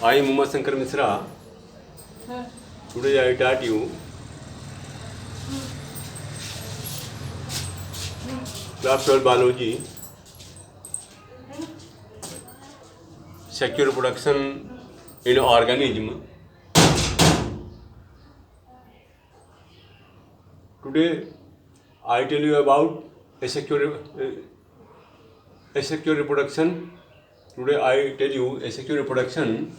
I am Uma Shankar Misra. Today I taught you class 12 biology, sexual reproduction in organism. Today I tell you about asexual reproduction. Today I tell you asexual reproduction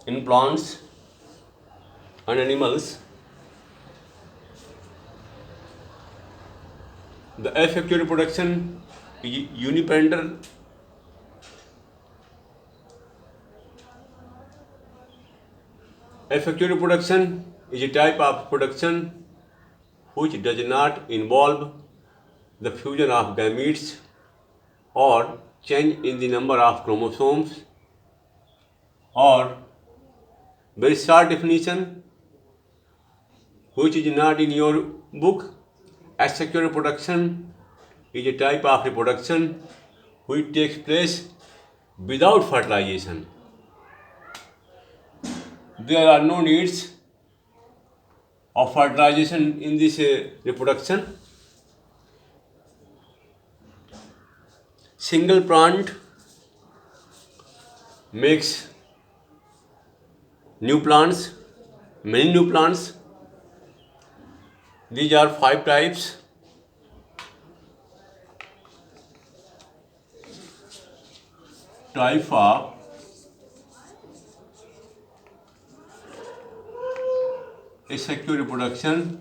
in plants and animals. The asexual reproduction is uniparental. Asexual reproduction is a type of production which does not involve the fusion of gametes or change in the number of chromosomes. Or very short definition, which is not in your book, asexual reproduction is a type of reproduction which takes place without fertilization. There are no needs of fertilization in this reproduction. Single plant makes new plants, many new plants. These are 5 types. Type of asexual reproduction.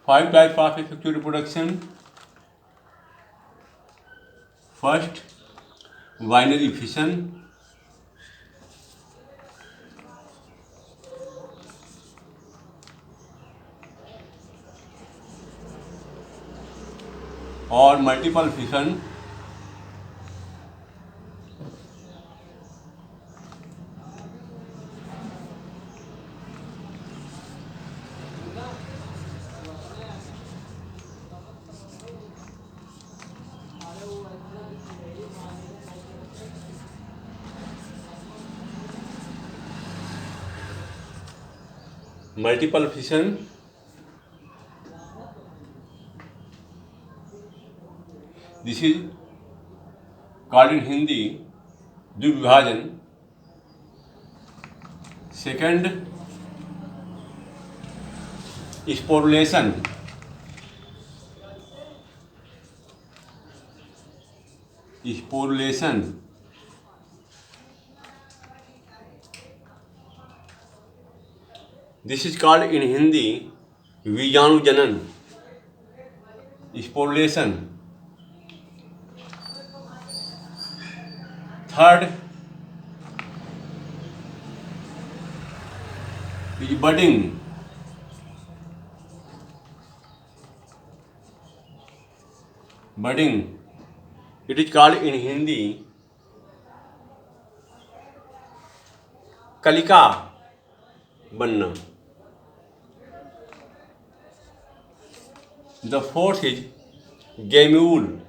Five types of asexual reproduction. First, binary fission. Or multiple fission. Multiple fission. This is called in Hindi द्विविभाजन. Second, sporulation. Sporulation. This is called in Hindi बीजाणुजनन. Sporulation. Third is budding. Budding. It is called in Hindi कलिका बनना. The fourth is gamule.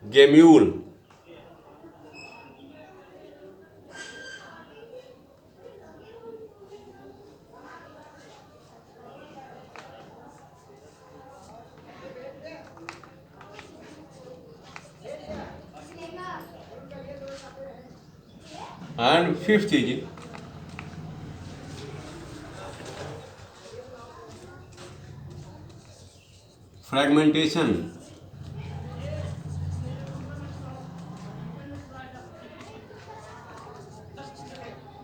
Gamule. And fifth is fragmentation.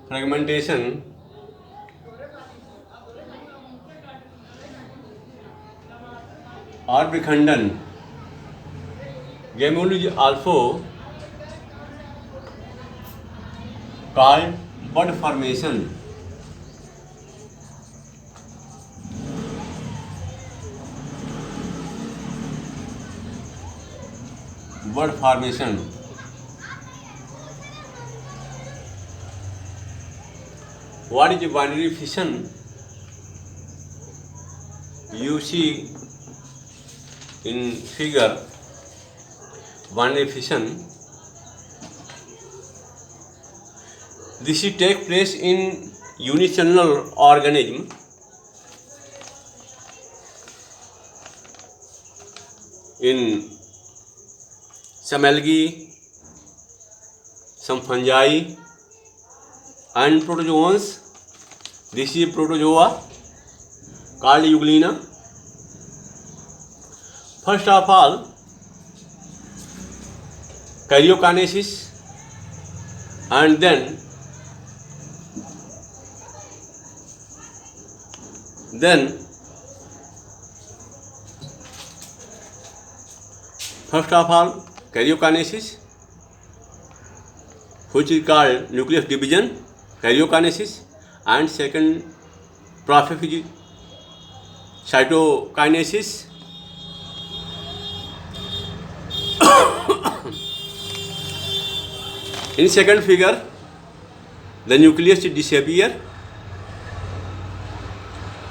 Fragmentation or Vikhandan. Gamule is also called bud formation. Bud formation. What is binary fission? You see in figure binary fission. This will take place in unicellular organism. In some algae, some fungi and protozoans. This is protozoa called Euglena. First of all, karyokinesis, and then first of all karyokinesis, which is called nucleus division, karyokinesis, and second process is cytokinesis. In second figure, the nucleus disappear,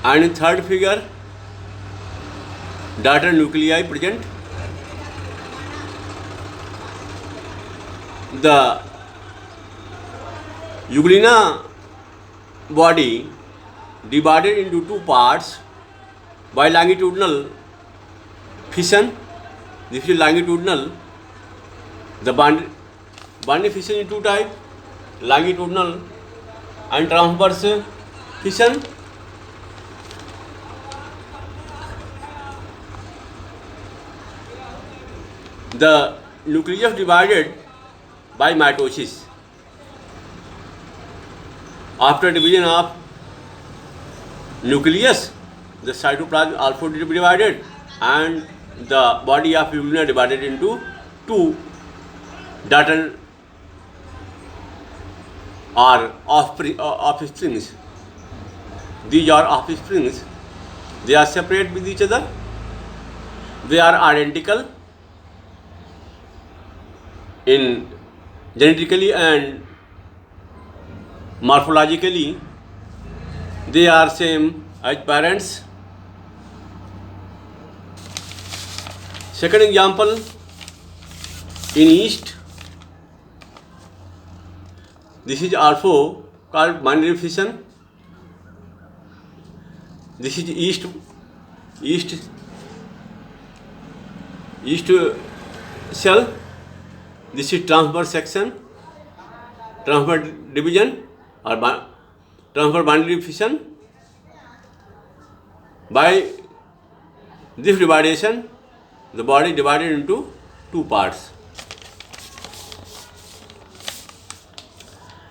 and in third figure, daughter nuclei present. The Euglena body divided into two parts by longitudinal fission. This is longitudinal. The binary fission is two types: longitudinal and transverse fission. The nucleus divided by mitosis. After division of nucleus, the cytoplasm also divided, and the body of Euglena divided into two daughter or offsprings. These are offsprings. They are separate with each other. They are identical in genetically and morphologically. They are same as parents. Second example, in yeast, this is also called binary fission. This is yeast cell. This is transverse section, transverse division or transverse binary fission. By this division, the body divided into two parts.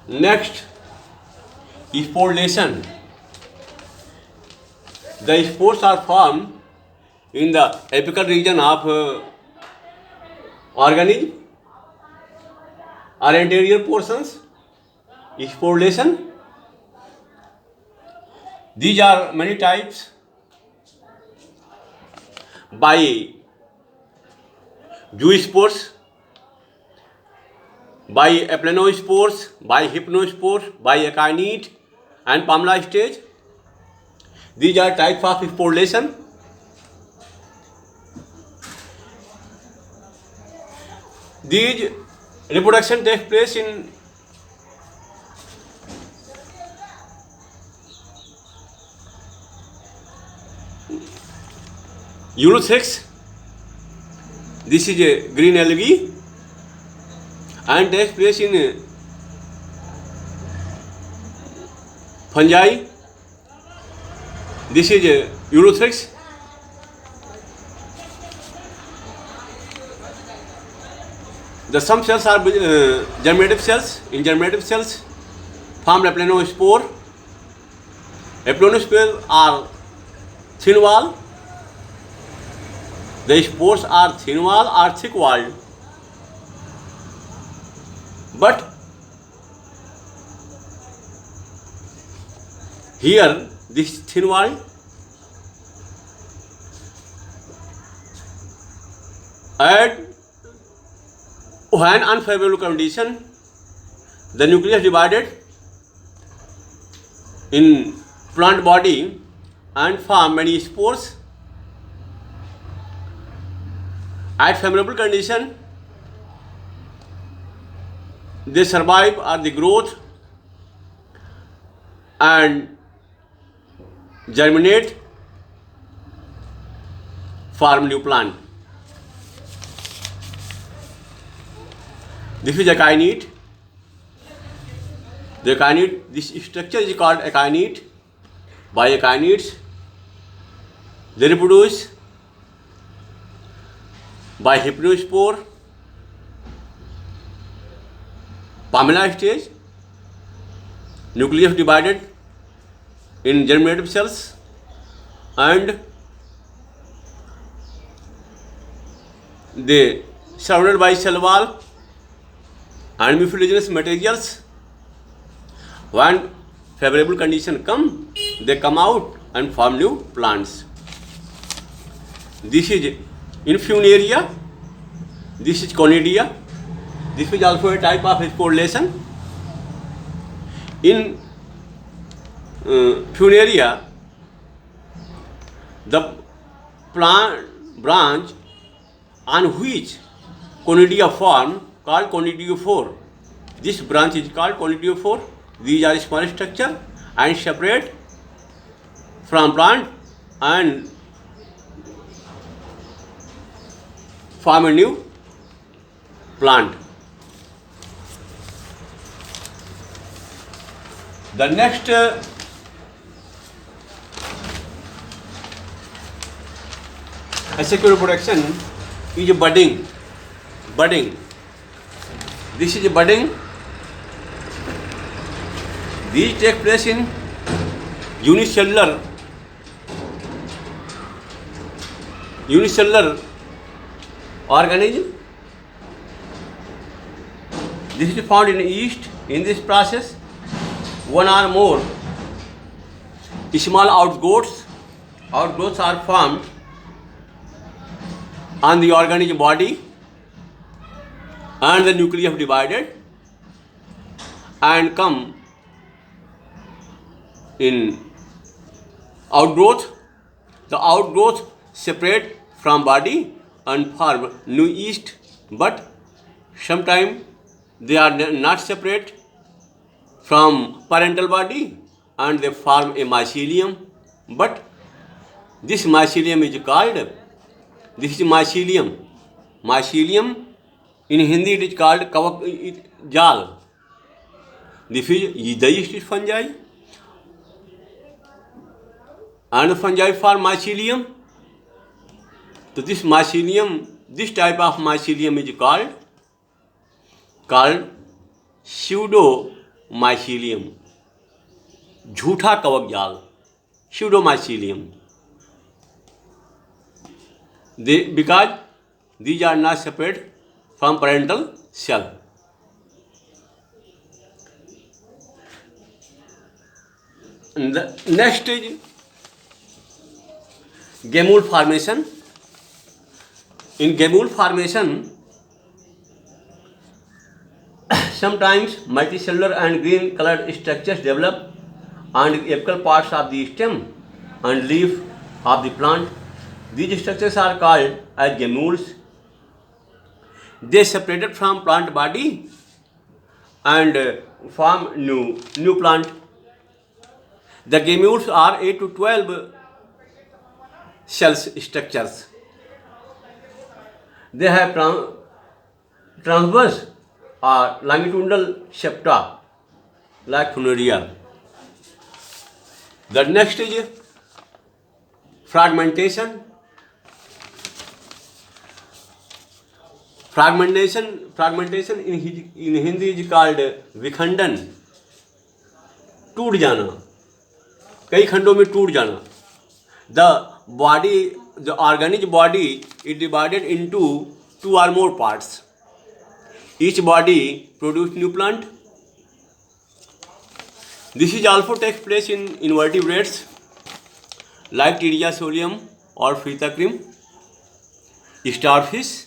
Next, sporulation. The spores are formed in the apical region of organism or anterior portions. Sporulation. These are many types. By zoospores, by aplanospores, by hypnospores, by akinete and Pamela stage. These are types of sporulation. These reproduction takes place in Ulothrix. This is a green algae and takes place in fungi. This is a Ulothrix. The some cells are germinative cells. In germinative cells, form aplanospore. Aplanospores are thin wall. The spores are thin wall or thick walled. But here, this thin wall at when unfavorable condition, the nucleus divided in plant body and form many spores. At favorable condition, they survive or the growth and germinate, form new plant. This is akinete. The akinete, this structure is called akinete. By akinetes, they reproduce by hypnospore, Pamela stage, nucleus divided in germinative cells, and they surrounded by cell wall and mucilaginous materials. When favorable condition come, they come out and form new plants. This is Infunaria, this is Conidia, this is also a type of sporulation. In Funaria, the plant branch on which Conidia form called conidiophore. This branch is called conidiophore. These are small structure and separate from plant and form a new plant. The next asexual reproduction is budding. Budding. This is budding. These take place in unicellular organism. This is found in yeast. In this process, one or more small outgrowths are formed on the organism body, and the nucleus divided and come in outgrowth. The outgrowth separate from body and form new yeast, but sometimes they are not separate from parental body and they form a mycelium. But this mycelium is called, this is mycelium. Mycelium in Hindi it is called kavak jal. This is the yeast fungi, and fungi form mycelium. So this mycelium, this type of mycelium is called pseudo mycelium. झूठा कवक जाल, pseudo mycelium. Because these are not separate from parental cell. And the next is gamule formation. In gamule formation, sometimes multicellular and green colored structures develop on the apical parts of the stem and leaf of the plant. These structures are called as gamules. They separated from plant body and form new plant. The gamules are 8 to 12 cell structures. They have transverse or longitudinal septa like Funaria. The next is fragmentation. Fragmentation in Hindi is called विखंडन, टूट जाना, कई खंडों में टूट जाना. The organic body is divided into 2 or more parts. Each body produces new plant. This is also takes place in invertebrates like Pteridinium or Phytacrim. Starfish.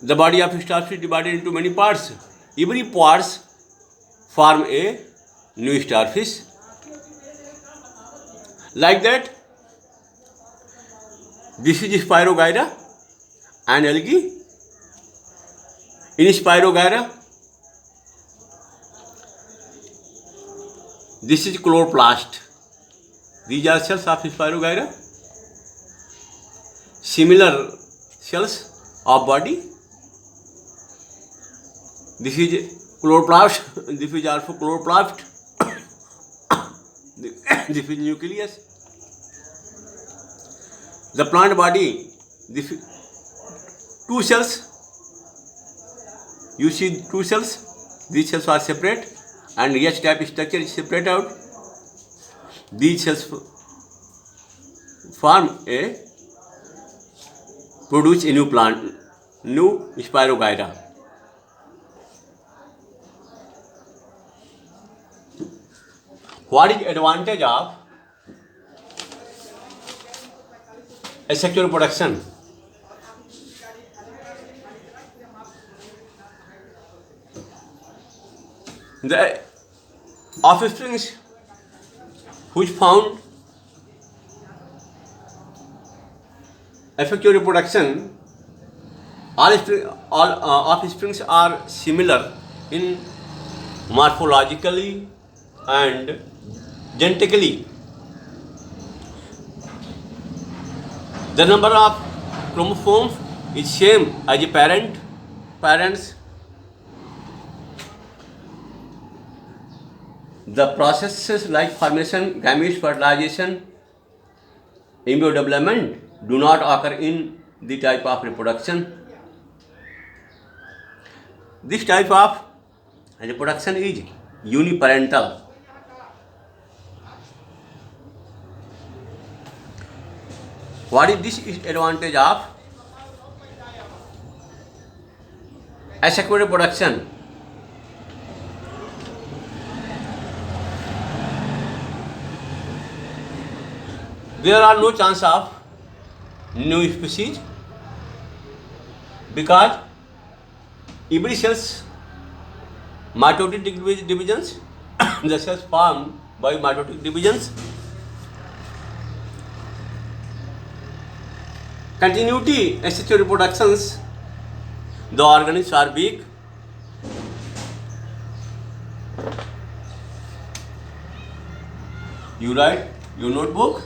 The body of starfish is divided into many parts. Every parts form a new starfish. Like that, this is Spirogyra and algae. In Spirogyra, this is chloroplast. These are cells of Spirogyra. Similar cells of body. This is chloroplast. This is also chloroplast. This is nucleus. The plant body, this two cells. You see two cells. These cells are separate, and H type structure is separate out. These cells produce a new plant, new Spirogyra. What is advantage of asexual reproduction? The offsprings which found asexual reproduction, all offsprings are similar in morphologically and genetically. The number of chromosomes is same as a parents. The processes like formation, gametes, fertilization, embryo development do not occur in the type of reproduction. This type of reproduction is uniparental. What is this advantage of asexual reproduction? There are no chance of new species because every cells mitotic divisions, the cells formed by mitotic divisions. Continuity asexual reproductions, the organisms are big. You write your notebook.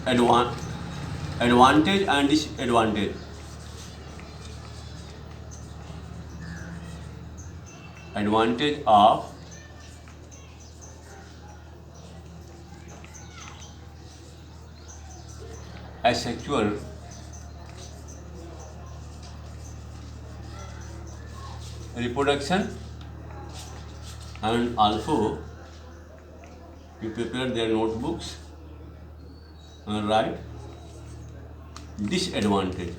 Advantage and disadvantage. Advantage of asexual reproduction, and also you prepare their notebooks and write disadvantage.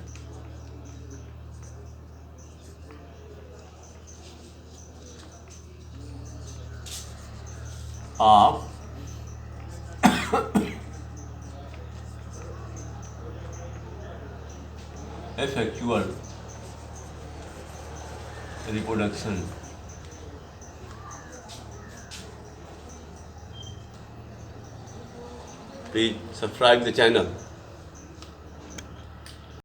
Of asexual reproduction. Please subscribe the channel.